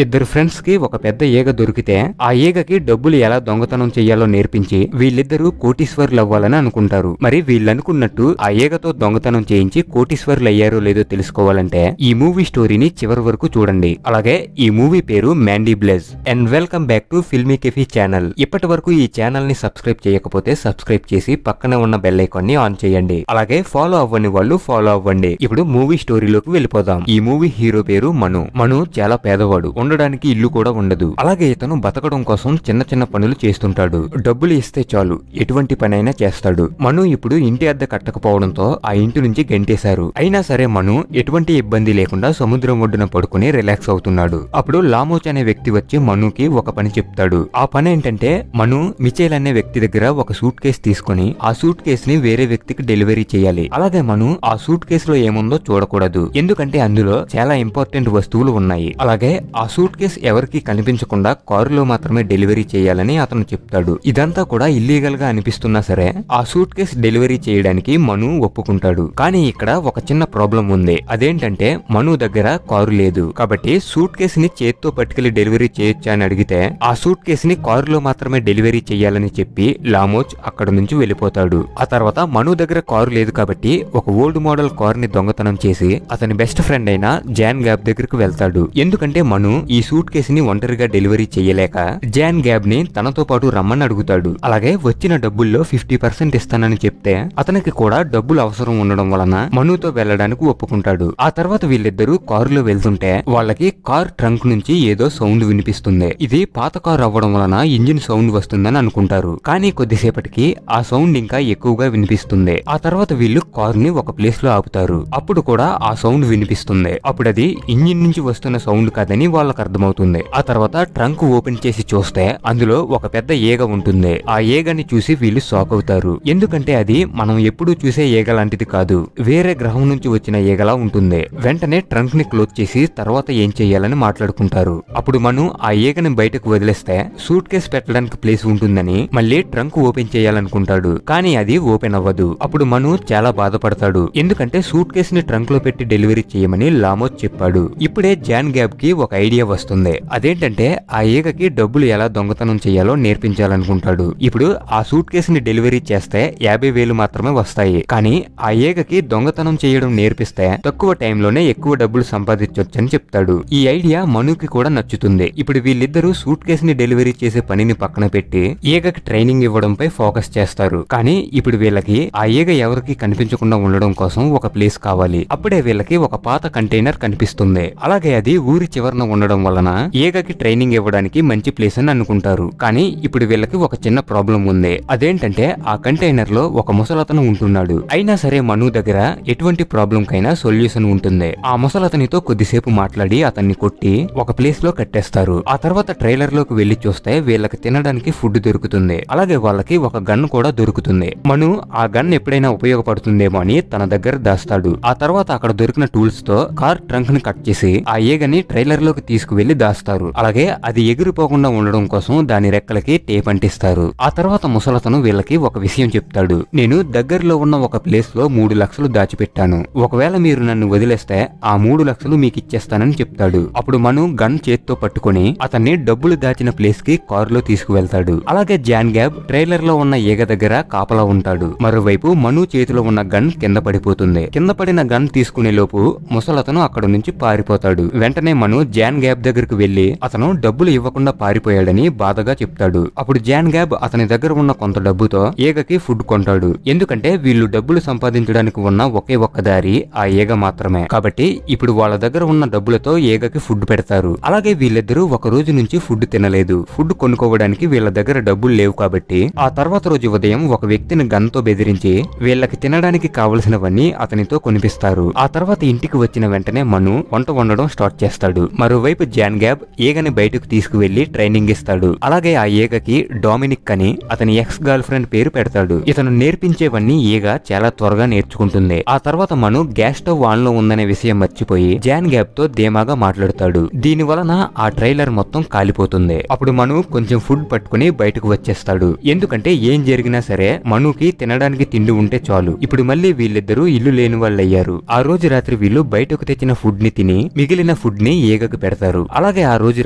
ఇద్దరు ఫ్రెండ్స్ కి ఒక పెద్ద ఈగ దొరికితే ఆ ఈగకి డబ్బులు ఎలా దొంగతనం చెయ్యాలో నేర్పించి వీళ్ళిద్దరూ కోటీశ్వర్లు అవ్వాలని అనుకుంటారు. మరి వీళ్ళనుకున్నట్టు ఆ ఈగతో దొంగతనం చేయించి కోటీశ్వర్లు అయ్యారో లేదో తెలుసుకోవాలంటే ఈ మూవీ స్టోరీని చివరి వరకు చూడండి. అలాగే ఈ మూవీ పేరు మ్యాండీ బ్లెజ్. And welcome back to filmy cafe channel. ఇప్పటి వరకు ఈ ఛానల్ ని సబ్స్క్రైబ్ చేయకపోతే సబ్స్క్రైబ్ చేసి పక్కనే ఉన్న బెల్ ఐకాన్ ని ఆన్ చేయండి. అలాగే ఫాలో అవ్వని వాళ్ళు ఫాలో అవ్వండి. ఇప్పుడు మూవీ స్టోరీలోకి వెళ్ళిపోదాం. ఈ మూవీ హీరో పేరు మను. మను చాలా పేదవాడు, ఉండడానికి ఇల్లు కూడా ఉండదు. అలాగే ఇతను బతకడం కోసం చిన్న చిన్న పనులు చేస్తుంటాడు. డబ్బులు ఇస్తే చాలు ఎటువంటి పనైనా చేస్తాడు. మను ఇప్పుడు ఇంటి అద్దె కట్టకపోవడంతో ఆ ఇంటి నుంచి గెంటేశారు. అయినా సరే మను ఎటువంటి ఇబ్బంది లేకుండా సముద్రం ఒడ్డున పడుకుని రిలాక్స్ అవుతున్నాడు. అప్పుడు లామోచ్ అనే వ్యక్తి వచ్చి మనుకి ఒక పని చెప్తాడు. ఆ పని ఏంటంటే మను మిచేల్ అనే వ్యక్తి దగ్గర ఒక సూట్ కేసు తీసుకుని ఆ సూట్ కేసు ని వేరే వ్యక్తికి డెలివరీ చేయాలి. అలాగే మను ఆ సూట్ కేసులో ఏముందో చూడకూడదు, ఎందుకంటే అందులో చాలా ఇంపార్టెంట్ వస్తువులు ఉన్నాయి. అలాగే ఆ సూట్ కేసు ఎవరికి కనిపించకుండా కారులో మాత్రమే డెలివరీ చేయాలని అతను చెప్తాడు. ఇదంతా కూడా ఇల్లీగల్ గా అనిపిస్తున్నా సరే ఆ సూట్ కేసు డెలివరీ చేయడానికి మను ఒప్పుకుంటాడు. కానీ ఇక్కడ ఒక చిన్న ప్రాబ్లం ఉంది. అదేంటంటే మను దగ్గర కారు లేదు. కాబట్టి సూట్ కేసు ని చేత్తో పట్టుకెళ్లి డెలివరీ చేయొచ్చా అని అడిగితే ఆ సూట్ కేసు ని కారులో మాత్రమే డెలివరీ చేయాలని చెప్పి లామోచ్ అక్కడ నుంచి వెళ్ళిపోతాడు. ఆ తర్వాత మను దగ్గర కారు లేదు కాబట్టి ఒక ఓల్డ్ మోడల్ కార్ ని దొంగతనం చేసి అతని బెస్ట్ ఫ్రెండ్ అయిన జాన్ గ్యాబ్ దగ్గరకు వెళ్తాడు. ఎందుకంటే మను ఈ సూట్ కేసు ని ఒంటరిగా డెలివరీ చేయలేక జాన్ గ్యాబ్ ని తనతో పాటు రమ్మని అడుగుతాడు. అలాగే వచ్చిన డబ్బుల్లో 50% ఇస్తానని చెప్తే అతనికి కూడా డబ్బులు అవసరం ఉండడం వలన మనుతో వెళ్లడానికి ఒప్పుకుంటాడు. ఆ తర్వాత వీళ్ళిద్దరూ కారులో వెళ్తుంటే వాళ్ళకి కార్ ట్రంక్ నుంచి ఏదో సౌండ్ వినిపిస్తుంది. ఇది పాత కారు అవ్వడం వలన ఇంజిన్ సౌండ్ వస్తుందని అనుకుంటారు. కానీ కొద్దిసేపటికి ఆ సౌండ్ ఇంకా ఎక్కువగా వినిపిస్తుంది. ఆ తర్వాత వీళ్ళు కారు ని ఒక ప్లేస్ లో ఆపుతారు. అప్పుడు కూడా ఆ సౌండ్ వినిపిస్తుంది. అప్పుడు అది ఇంజిన్ నుంచి వస్తున్న సౌండ్ కాదని వాళ్ళకి అర్థమవుతుంది. ఆ తర్వాత ట్రంక్ ఓపెన్ చేసి చూస్తే అందులో ఒక పెద్ద ఈగ ఉంటుంది. ఆ ఈగని చూసి వీళ్ళు షాక్ అవుతారు. ఎందుకంటే అది మనం ఎప్పుడూ చూసే ఈగ లాంటిది కాదు, వేరే గ్రహం నుంచి వచ్చిన ఈగలా ఉంటుంది. వెంటనే ట్రంక్ ని క్లోజ్ చేసి తర్వాత ఏం చెయ్యాలని మాట్లాడుకుంటారు. అప్పుడు మనం ఆ ఈగని బయటకు వదిలేస్తే సూట్ కేసు పెట్టడానికి ప్లేస్ ఉంటుందని మళ్ళీ ట్రంక్ ఓపెన్ చేయాలనుకుంటాడు. కానీ అది ఓపెన్ అవ్వదు. అప్పుడు మను చాలా బాధపడతాడు. ఎందుకంటే సూట్ కేసు ని ట్రంక్ లో పెట్టి డెలివరీ చేయమని లామోచ్ చెప్పాడు. ఇప్పుడే జాన్ గ్యాబ్ కి ఒక ఐడియా వస్తుంది. అదేంటంటే ఆ ఈగకి డబ్బులు ఎలా దొంగతనం చేయాలో నేర్పించాలనుకుంటాడు. ఇప్పుడు ఆ సూట్ కేసు ని డెలివరీ చేస్తే 50,000 మాత్రమే వస్తాయి. కానీ ఆ ఈగకి దొంగతనం చేయడం నేర్పిస్తే తక్కువ టైంలోనే ఎక్కువ డబ్బులు సంపాదించొచ్చని చెప్తాడు. ఈ ఐడియా మనుకి కూడా నచ్చుతుంది. ఇప్పుడు వీళ్ళిద్దరూ సూట్ కేసు ని డెలివరీ చేసే పనిని పక్కన పెట్టి ఈగకి ట్రైనింగ్ ఇవ్వడంపై ఫోకస్ చేస్తారు. కానీ ఇప్పుడు వీళ్ళకి ఆ ఈగ ఎవరికి కనిపించకుండా ఉండడం కోసం ఒక ప్లేస్ కావాలి. అప్పుడే వీళ్ళకి ఒక పాత కంటైనర్ కనిపిస్తుంది. అలాగే అది ఊరి చివరన ఉండడం వలన ఈగకి ట్రైనింగ్ ఇవ్వడానికి మంచి ప్లేస్ అని అనుకుంటారు. కానీ ఇప్పుడు వీళ్ళకి ఒక చిన్న ప్రాబ్లం ఉంది. అదేంటంటే ఆ కంటైనర్ లో ఒక ముసలతను ఉంటున్నాడు. అయినా సరే మను దగ్గర ఎటువంటి ప్రాబ్లం కైనా సొల్యూషన్ ఉంటుంది. ఆ ముసలతనితో కొద్దిసేపు మాట్లాడి అతన్ని కొట్టి ఒక ప్లేస్ లో కట్టేస్తారు. ఆ తర్వాత ట్రైలర్ లోకి వెళ్లి చూస్తే వీళ్ళకి తినడానికి ఫుడ్ దొరుకుతుంది. అలాగే వాళ్ళకి ఒక గన్ కూడా దొరుకుతుంది. మను ఆ గన్ ఎప్పుడైనా ఉపయోగపడుతుందేమో అని తన దగ్గర దాస్తాడు. ఆ తర్వాత అక్కడ దొరికిన టూల్స్ తో కార్ ట్రంక్ ని కట్ చేసి ఆ ఈగని ట్రైలర్ లోకి తీసుకువెళ్లి దాస్తారు. అలాగే అది ఎగిరిపోకుండా ఉండడం కోసం దాని రెక్కలకి టేప్ అంటిస్తారు. ఆ తర్వాత ముసలతను వీళ్ళకి ఒక విషయం చెప్తాడు. నేను దగ్గరలో ఉన్న ఒక ప్లేస్ లో 3 లక్షలు దాచిపెట్టాను. ఒకవేళ మీరు నన్ను వదిలేస్తే ఆ 3 లక్షలు మీకు ఇచ్చేస్తానని చెప్తాడు. అప్పుడు మను గన్ చేత్తో పట్టుకుని అతన్ని డబ్బులు దాచిన ప్లేస్ కి కారులో తీసుకువెళ్తాడు. అలాగే జాన్ గ్యాబ్ ట్రైలర్ లో ఉన్న ఈగ దగ్గర కాపలా ఉంటాడు. మరోవైపు మను చేతిలో ఉన్న గన్ కింద పడిపోతుంది. కింద పడిన గన్ తీసుకునే లోపు ముసలతను అక్కడ నుంచి పారిపోతాడు. వెంటనే మను జాన్ గ్యాబ్ దగ్గరకు వెళ్లి అతను డబ్బులు ఇవ్వకుండా పారిపోయాడని బాధగా చెప్తాడు. అప్పుడు జాన్ గ్యాబ్ అతని దగ్గర ఉన్న కొంత డబ్బుతో ఈగకి ఫుడ్ కొంటాడు. ఎందుకంటే వీళ్ళు డబ్బులు సంపాదించడానికి ఉన్న ఒకే ఒక్క దారి ఆ ఈగ మాత్రమే. కాబట్టి ఇప్పుడు వాళ్ళ దగ్గర ఉన్న డబ్బులతో ఈగకి ఫుడ్ పెడతారు. అలాగే వీళ్ళిద్దరూ ఒక రోజు నుంచి ఫుడ్ తినలేదు. ఫుడ్ కొనుక్కోవడానికి వీళ్ళ దగ్గర డబ్బులు లేవు కాబట్టి ఆ తర్వాత రోజు ఉదయం ఒక వ్యక్తిని గన్ తో బెదిరించి వీళ్ళకి తినడానికి కావలసినవన్నీ అతనితో కొనిపిస్తారు. ఆ తర్వాత ఇంటికి వచ్చిన వెంటనే మను వంట వండడం స్టార్ట్ చేస్తాడు. మరోవైపు జాన్ గ్యాబ్ ఈగని బయటకు తీసుకువెళ్లి ట్రైనింగ్ ఇస్తాడు. అలాగే ఆ ఈగకి డామినిక్ అని అతని ఎక్స్ గర్ల్ ఫ్రెండ్ పేరు పెడతాడు. ఇతను నేర్పించేవన్నీ ఈగ చాలా త్వరగా నేర్చుకుంటుంది. ఆ తర్వాత మను గ్యాస్ స్టవ్ ఆన్ లో ఉందనే విషయం మర్చిపోయి జాన్ గ్యాబ్ తో ధీమాగా మాట్లాడుతాడు. దీని వలన ఆ ట్రైలర్ మొత్తం కాలిపోతుంది. అప్పుడు మను కొంచెం ఫుడ్ పట్టుకుని బయటకు వచ్చేస్తాడు. ఎందుకంటే ఏం జరిగినా సరే మనుకి తినడానికి తిండి ఉంటే చాలు. ఇప్పుడు మళ్ళీ వీళ్ళిద్దరూ ఇల్లు లేని వాళ్ళయ్యారు. ఆ రోజు రాత్రి వీళ్ళు బయటకు తెచ్చిన ఫుడ్ ని తిని మిగిలిన ఫుడ్ ని ఈగకు పెడతారు. ఉంటారు. అలాగే ఆ రోజు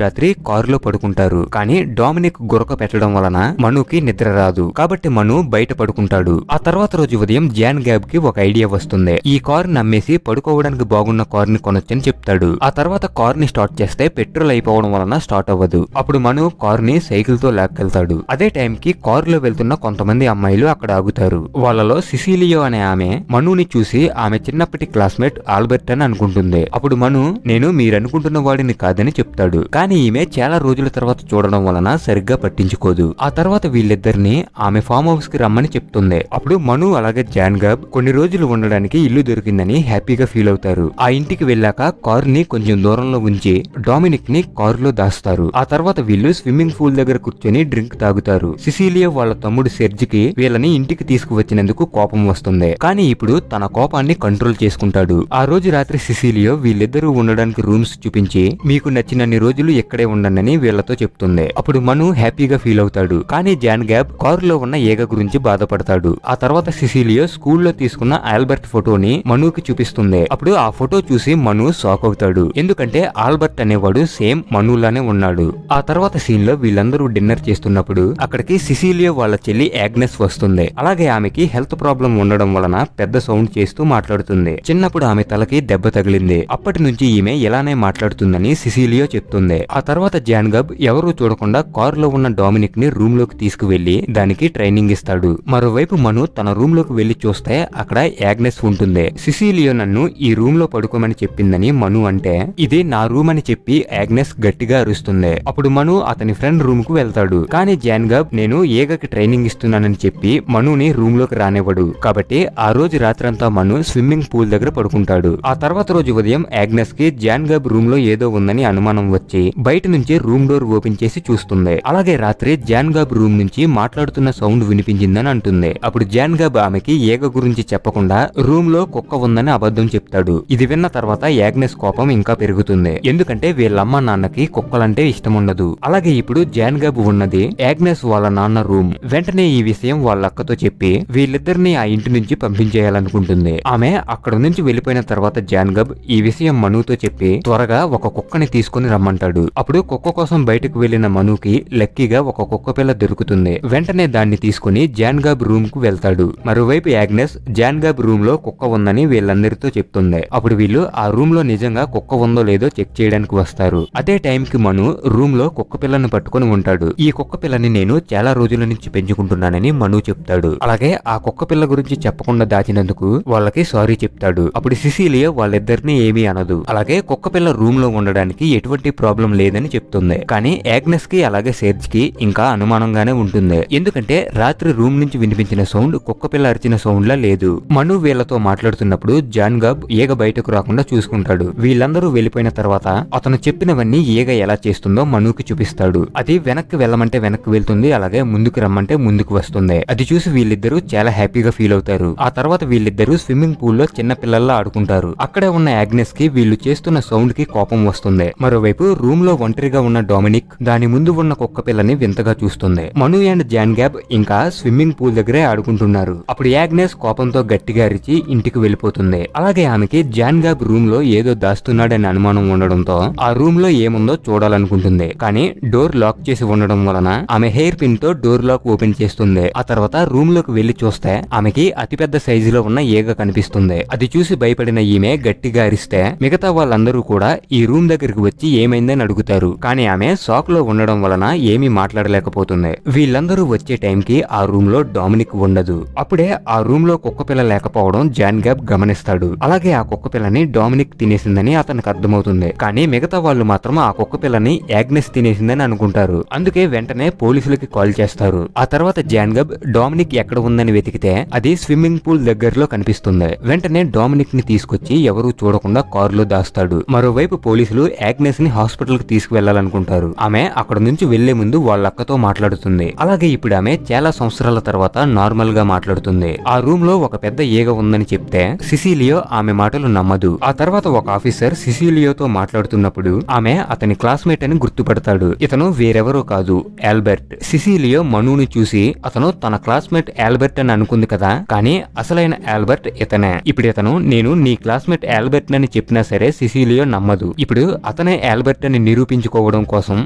రాత్రి కారులో పడుకుంటారు. కానీ డామినిక్ గురక పెట్టడం వలన మనుకి నిద్ర రాదు. కాబట్టి మను బయట పడుకుంటాడు. ఆ తర్వాత రోజు ఉదయం జాన్ గ్యాబ్ కి ఒక ఐడియా వస్తుంది. ఈ కార్ నమ్మేసి పడుకోవడానికి బాగున్న కార్ ని కొనొచ్చని చెప్తాడు. ఆ తర్వాత కార్ ని స్టార్ట్ చేస్తే పెట్రోల్ అయిపోవడం వలన స్టార్ట్ అవ్వదు. అప్పుడు మను కార్ ని సైకిల్ తో లాక్కెళ్తాడు. అదే టైం కి కారులో వెళ్తున్న కొంతమంది అమ్మాయిలు అక్కడ ఆగుతారు. వాళ్ళలో సిసిలియో అనే ఆమె మనుని చూసి ఆమె చిన్నప్పటి క్లాస్మేట్ ఆల్బర్ట్ అని అనుకుంటుంది. అప్పుడు మను నేను మీరనుకుంటున్న వాడిని కాదని చెప్తాడు. కానీ ఈమె చాలా రోజుల తర్వాత చూడడం వలన సరిగ్గా పట్టించుకోదు. ఆ తర్వాత వీళ్ళిద్దరిని ఆమె ఫామ్ హౌస్ కి రమ్మని చెప్తుంది. అప్పుడు మను అలాగే జాన్ గాబ్ కొన్ని రోజులు ఉండడానికి ఇల్లు దొరికిందని హ్యాపీగా ఫీల్ అవుతారు. ఆ ఇంటికి వెళ్ళాక కార్ ని కొంచెం దూరంలో ఉంచి డామినిక్ ని కారులో దాస్తారు. ఆ తర్వాత వీళ్ళు స్విమ్మింగ్ పూల్ దగ్గర కూర్చొని డ్రింక్ తాగుతారు. సిసిలియో వాళ్ళ తమ్ముడు సెర్జికి వీళ్ళని ఇంటికి తీసుకువచ్చినందుకు కోపం వస్తుంది. కానీ ఇప్పుడు తన కోపాన్ని కంట్రోల్ చేసుకుంటాడు. ఆ రోజు రాత్రి సిసిలియో వీళ్ళిద్దరూ ఉండడానికి రూమ్స్ చూపించి మీకు నచ్చినన్ని రోజులు ఇక్కడే ఉండండి వీళ్లతో చెప్తుంది. అప్పుడు మను హ్యాపీగా ఫీల్ అవుతాడు. కానీ జాన్ గ్యాబ్ కారులో ఉన్న ఈగ గురించి బాధపడతాడు. ఆ తర్వాత సిసిలియో స్కూల్లో తీసుకున్న ఆల్బర్ట్ ఫోటోని మనుకి చూపిస్తుంది. అప్పుడు ఆ ఫోటో చూసి మను షాక్ అవుతాడు. ఎందుకంటే ఆల్బర్ట్ అనేవాడు సేమ్ మనులానే ఉన్నాడు. ఆ తర్వాత సీన్ లో వీళ్ళందరూ డిన్నర్ చేస్తున్నప్పుడు అక్కడికి సిసిలియో వాళ్ళ చెల్లి యాగ్నెస్ వస్తుంది. అలాగే ఆమెకి హెల్త్ ప్రాబ్లం ఉండడం వలన పెద్ద సౌండ్ చేస్తూ మాట్లాడుతుంది. చిన్నప్పుడు ఆమె తలకి దెబ్బ తగిలింది. అప్పటి నుంచి ఈమె ఇలానే మాట్లాడుతుందని సిసిలియో చెప్తుంది. ఆ తర్వాత జాన్ గాబ్ ఎవరూ చూడకుండా కారులో ఉన్న డామినిక్ ని రూమ్ లోకి తీసుకువెళ్లి దానికి ట్రైనింగ్ ఇస్తాడు. మరోవైపు మను తన రూమ్ లోకి వెళ్లి చూస్తే అక్కడ యాగ్నెస్ ఉంటుంది. సిసిలియో నన్ను ఈ రూమ్ లో పడుకోమని చెప్పిందని మను అంటే ఇది నా రూమ్ అని చెప్పి యాగ్నెస్ గట్టిగా అరుస్తుంది. అప్పుడు మను అతని ఫ్రెండ్ రూమ్ కు వెళ్తాడు. కానీ జాన్ గాబ్ నేను ఏగకి ట్రైనింగ్ ఇస్తున్నానని చెప్పి మనుని రూమ్ లోకి రానివ్వడు. కాబట్టి ఆ రోజు రాత్రంతా మను స్విమ్మింగ్ పూల్ దగ్గర పడుకుంటాడు. ఆ తర్వాత రోజు ఉదయం యాగ్నెస్ కి జాన్ గాబ్ రూమ్ లో ఏదో ఉందని అనుమానం వచ్చి బయట నుంచి రూమ్ డోర్ ఓపెన్ చేసి చూస్తుంది. అలాగే రాత్రి జాన్ గాబ్ రూమ్ నుంచి మాట్లాడుతున్న సౌండ్ వినిపించిందని అంటుంది. అప్పుడు జాన్ గాబ్ ఆమెకి ఏగ గురించి చెప్పకుండా రూమ్ లో కుక్క ఉందని అబద్ధం చెప్తాడు. ఇది విన్న తర్వాత యాగ్నెస్ కోపం ఇంకా పెరుగుతుంది. ఎందుకంటే వీళ్ళమ్మ నాన్నకి కుక్కలంటే ఇష్టం ఉండదు. అలాగే ఇప్పుడు జాన్ గాబ్ ఉన్నది యాగ్నెస్ వాళ్ళ నాన్న రూమ్. వెంటనే ఈ విషయం వాళ్ళ అక్కతో చెప్పి వీళ్ళిద్దరిని ఆ ఇంటి నుంచి పంపించేయాలనుకుంటుంది. ఆమె అక్కడ నుంచి వెళ్లిపోయిన తర్వాత జాన్ గాబ్ ఈ విషయం మనుతో చెప్పి త్వరగా ఒక కుక్కని తీసుకుని రమ్మంటాడు. అప్పుడు కుక్క కోసం బయటకు వెళ్లిన మనుకి లక్కీగా ఒక కుక్క పిల్ల దొరుకుతుంది. వెంటనే దాన్ని తీసుకుని జాన్ గాబ్ రూమ్ కు వెళ్తాడు. మరోవైపు యాగ్నెస్ జాన్ గాబ్ రూమ్ లో కుక్క ఉందని వీళ్ళందరితో చెప్తుంది. అప్పుడు వీళ్ళు ఆ రూమ్ లో నిజంగా కుక్క ఉందో లేదో చెక్ చేయడానికి వస్తారు. అదే టైం కి మను రూమ్ లో కుక్క పిల్లని పట్టుకుని ఉంటాడు. ఈ కుక్క పిల్లని నేను చాలా రోజుల నుంచి పెంచుకుంటున్నానని మను చెప్తాడు. అలాగే ఆ కుక్క పిల్ల గురించి చెప్పకుండా దాచినందుకు వాళ్ళకి సారీ చెప్తాడు. అప్పుడు సిసిలియో వాళ్ళిద్దరిని ఏమీ అనదు. అలాగే కుక్క పిల్ల రూమ్ లో ఉండడానికి ఎటువంటి ప్రాబ్లం లేదని చెప్తుంది. కానీ యాగ్నెస్ కి అలాగే సెర్జ్ కి ఇంకా అనుమానంగానే ఉంటుంది. ఎందుకంటే రాత్రి రూమ్ నుంచి వినిపించిన సౌండ్ కుక్క పిల్ల అరిచిన సౌండ్ లా లేదు. మను వీళ్లతో మాట్లాడుతున్నప్పుడు జాన్ గాబ్ ఈగ బయటకు రాకుండా చూసుకుంటాడు. వీళ్ళందరూ వెళ్లిపోయిన తర్వాత అతను చెప్పినవన్నీ ఈగ ఎలా చేస్తుందో మనుకి చూపిస్తాడు. అది వెనక్కి వెళ్ళమంటే వెనక్కి వెళ్తుంది. అలాగే ముందుకు రమ్మంటే ముందుకు వస్తుంది. అది చూసి వీళ్ళిద్దరూ చాలా హ్యాపీగా ఫీల్ అవుతారు. ఆ తర్వాత వీళ్ళిద్దరూ స్విమ్మింగ్ పూల్ లో చిన్న పిల్లల్లా ఆడుకుంటారు. అక్కడే ఉన్న యాగ్నెస్ కి వీళ్ళు చేస్తున్న సౌండ్ కి కోపం వస్తుంది. మరోవైపు రూమ్ లో ఒంటరిగా ఉన్న డామినిక్ దాని ముందు ఉన్న కుక్క పిల్లని వింతగా చూస్తుంది. మను అండ్ జాన్ గ్యాబ్ ఇంకా స్విమ్మింగ్ పూల్ దగ్గరే ఆడుకుంటున్నారు. అప్పుడు యాగ్నెస్ కోపంతో గట్టిగా అరిచి ఇంటికి వెళ్లిపోతుంది. అలాగే ఆమెకి జాన్ గ్యాబ్ రూమ్ లో ఏదో దాస్తున్నాడని అనుమానం ఉండడంతో ఆ రూమ్ లో ఏముందో చూడాలనుకుంటుంది. కానీ డోర్ లాక్ చేసి ఉండడం వలన ఆమె హెయిర్ పిన్ తో డోర్ లాక్ ఓపెన్ చేస్తుంది. ఆ తర్వాత రూమ్ లోకి వెళ్లి చూస్తే ఆమెకి అతిపెద్ద సైజులో ఉన్న ఈగ కనిపిస్తుంది. అది చూసి భయపడిన ఈమె గట్టిగా అరిస్తే మిగతా వాళ్ళందరూ కూడా ఈ రూమ్ దగ్గరికి వచ్చి ఏమైందని అడుగుతారు. కానీ ఆమె షాక్ లో ఉండడం వలన ఏమీ మాట్లాడలేకపోతుంది. వీళ్ళందరూ వచ్చే టైంకి ఆ రూమ్ లో డామినిక్ ఉండదు. అప్పుడే ఆ రూమ్ లో కుక్క పిల్ల లేకపోవడం జాన్ గ్యాబ్ గమనిస్తాడు. అలాగే ఆ కుక్క పిల్లని డామినిక్ తినేసిందని అతనికి అర్థమవుతుంది. కానీ మిగతా వాళ్ళు మాత్రం ఆ కుక్క పిల్లని యాగ్నెస్ తినేసిందని అనుకుంటారు. అందుకే వెంటనే పోలీసులకి కాల్ చేస్తారు. ఆ తర్వాత జాన్ గాబ్ డామినిక్ ఎక్కడ ఉందని వెతికితే అది స్విమ్మింగ్ పూల్ దగ్గరలో కనిపిస్తుంది. వెంటనే డామినిక్ ని తీసుకొచ్చి ఎవరూ చూడకుండా కారులో దాస్తాడు. మరోవైపు పోలీసులు యాగ్నెస్ ని హాస్పిటల్ కి తీసుకువెళ్లాలనుకుంటారు. ఆమె అక్కడ నుంచి వెళ్లే ముందు వాళ్ళ అక్కతో మాట్లాడుతుంది. అలాగే ఇప్పుడు ఆమె చాలా సంవత్సరాల తర్వాత నార్మల్ గా మాట్లాడుతుంది. ఆ రూమ్ లో ఒక పెద్ద ఈగ ఉందని చెప్తే సిసిలియో ఆమె మాటలు నమ్మదు. ఆ తర్వాత ఒక ఆఫీసర్ సిసిలియోతో మాట్లాడుతున్నప్పుడు ఆమె అతని క్లాస్మేట్ అని గుర్తుపడతాడు. ఇతను వేరెవరో కాదు, ఆల్బర్ట్. సిసిలియో మనుని చూసి అతను తన క్లాస్మేట్ ఆల్బర్ట్ అని అనుకుంది కదా, కానీ అసలైన ఆల్బర్ట్ ఇతనే. ఇప్పుడు ఇతను నేను నీ క్లాస్మేట్ ఆల్బర్ట్ అని చెప్పినా సరే సిసిలియో నమ్మదు. ఇప్పుడు అతనే ఆల్బర్ట్ అని నిరూపించుకోవడం కోసం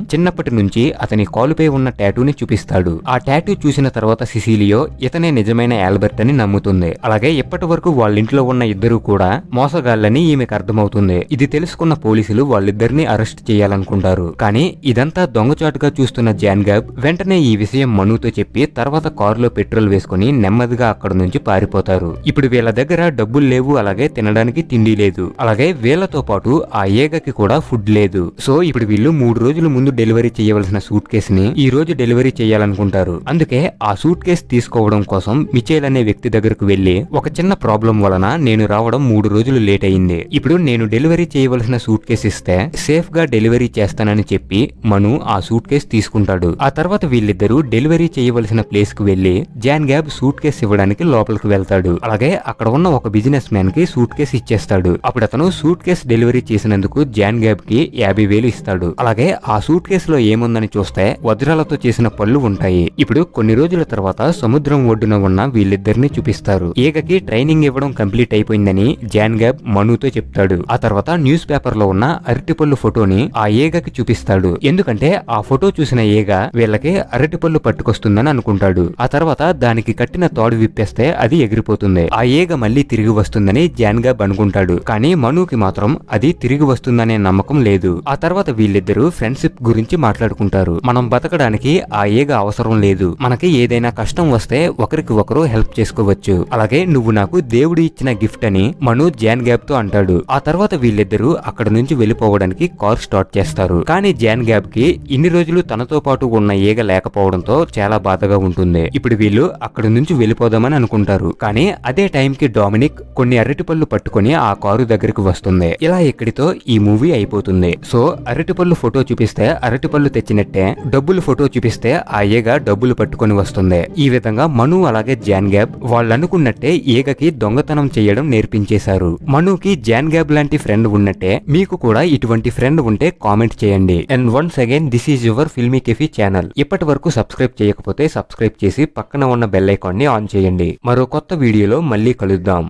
చిన్నప్పటి నుంచి అతని కాలుపై ఉన్న టాటూని చూపిస్తాడు. ఆ టాటూ చూసిన తర్వాత సిసిలియో ఇతనే నిజమైన ఆల్బర్ట్ అని నమ్ముతుంది. అలాగే ఇప్పటి వరకు వాళ్ళింట్లో ఉన్న ఇద్దరు కూడా మోసగాళ్ళని ఈమెకు అర్థమవుతుంది. ఇది తెలుసుకున్న పోలీసులు వాళ్ళిద్దరిని అరెస్ట్ చేయాలనుకుంటారు. కానీ ఇదంతా దొంగచాటుగా చూస్తున్న జాన్ గాబ్ వెంటనే ఈ విషయం మనుతో చెప్పి తర్వాత కారులో పెట్రోల్ వేసుకుని నెమ్మదిగా అక్కడ నుంచి పారిపోతారు. ఇప్పుడు వీళ్ళ దగ్గర డబ్బులు లేవు, అలాగే తినడానికి తిండి లేదు, అలాగే వీళ్ళతో పాటు ఆ ఏగకి కూడా ఫుడ్ లేదు. సో ఇప్పుడు వీళ్ళు 3 రోజుల ముందు డెలివరీ చేయవలసిన సూట్ కేసుని ఈ రోజు డెలివరీ చేయాలనుకుంటారు. అందుకే ఆ సూట్ కేసు తీసుకోవడం కోసం మిచేల్ అనే వ్యక్తి దగ్గరకు వెళ్లి ఒక చిన్న ప్రాబ్లం వలన నేను రావడం 3 రోజులు లేట్ అయింది. ఇప్పుడు నేను డెలివరీ చేయవలసిన సూట్ కేసు ఇస్తే సేఫ్ గా డెలివరీ చేస్తానని చెప్పి మను ఆ సూట్ కేసు తీసుకుంటాడు. ఆ తర్వాత వీళ్ళిద్దరూ డెలివరీ చేయవలసిన ప్లేస్ కు వెళ్లి జాన్ గాబ్ సూట్ కేసు ఇవ్వడానికి లోపలికి వెళ్తాడు. అలాగే అక్కడ ఉన్న ఒక బిజినెస్ మ్యాన్ కి సూట్ కేసు ఇచ్చేస్తాడు. అప్పుడు అతను సూట్ కేసు డెలివరీ చేసినందుకు జాన్ గాబ్ కి 50,000 ఇస్తాడు. అలాగే ఆ సూట్ కేసులో ఏముందని చూస్తే వజ్రాలతో చేసిన పళ్ళు ఉంటాయి. ఇప్పుడు కొన్ని రోజుల తర్వాత సముద్రం ఒడ్డున ఉన్న వీళ్ళిద్దరిని చూపిస్తారు. ఏగకి ట్రైనింగ్ ఇవ్వడం కంప్లీట్ అయిపోయిందని జాన్ గాబ్ మనుతో చెప్తాడు. ఆ తర్వాత న్యూస్ పేపర్ లో ఉన్న అరటిపళ్ళు ఫోటోని ఆ ఏగకి చూపిస్తాడు. ఎందుకంటే ఆ ఫోటో చూసిన ఏగ వీళ్ళకి అరటిపళ్ళు పట్టుకొస్తుందని అనుకుంటాడు. ఆ తర్వాత దానికి కట్టిన తాడు విప్పేస్తే అది ఎగిరిపోతుంది. ఆ ఏగ మళ్ళీ తిరిగి వస్తుందని జాన్ గాబ్ అనుకుంటాడు. కానీ మనుకి మాత్రం అది తిరిగి వస్తుందనే నమ్మకం లేదు. ఆ తర్వాత వీళ్ళిద్దరూ ఫ్రెండ్షిప్ గురించి మాట్లాడుకుంటారు. మనం బతకడానికి ఆ ఏగ అవసరం లేదు, మనకి ఏదైనా కష్టం వస్తే ఒకరికి ఒకరు హెల్ప్ చేసుకోవచ్చు. అలాగే నువ్వు నాకు దేవుడు ఇచ్చిన గిఫ్ట్ అని మను జాన్ గాబ్ తో అంటాడు. ఆ తర్వాత వీళ్ళిద్దరూ అక్కడ నుంచి వెళ్ళిపోవడానికి కార్ స్టార్ట్ చేస్తారు. కానీ జాన్ గాబ్ కి ఇన్ని రోజులు తనతో పాటు ఉన్న ఏగ లేకపోవడంతో చాలా బాధగా ఉంటుంది. ఇప్పుడు వీళ్ళు అక్కడ నుంచి వెళ్ళిపోదామని అనుకుంటారు. కానీ అదే టైం కి డామినిక్ కొన్ని అరటిపళ్ళు పట్టుకుని ఆ కారు దగ్గరికి వస్తుంది. ఇలా ఇక్కడితో ఈ మూవీ అయిపోతుంది. సో అరటిపళ్ళు ఫోటో చూపిస్తే అరటిపళ్ళు తెచ్చినట్టే, డబ్బులు ఫోటో చూపిస్తే ఆ ఏగ డబ్బులు పట్టుకొని వస్తుంది. ఈ విధంగా మను అలాగే జాన్ గాబ్ వాళ్ళు అనుకున్నట్టే ఏగకి దొంగతనం చేయడం నేర్పించేశారు. మనుకి జాన్ గాబ్ లాంటి ఫ్రెండ్ ఉన్నట్టే మీకు కూడా ఇటువంటి ఫ్రెండ్ ఉంటే కామెంట్ చేయండి. And once again this is your filmy cafe channel. ఇప్పటి వరకు సబ్స్క్రైబ్ చేయకపోతే సబ్స్క్రైబ్ చేసి పక్కన ఉన్న బెల్ ఐకాన్ ని ఆన్ చేయండి. మరో కొత్త వీడియోలో మళ్ళీ కలుద్దాం.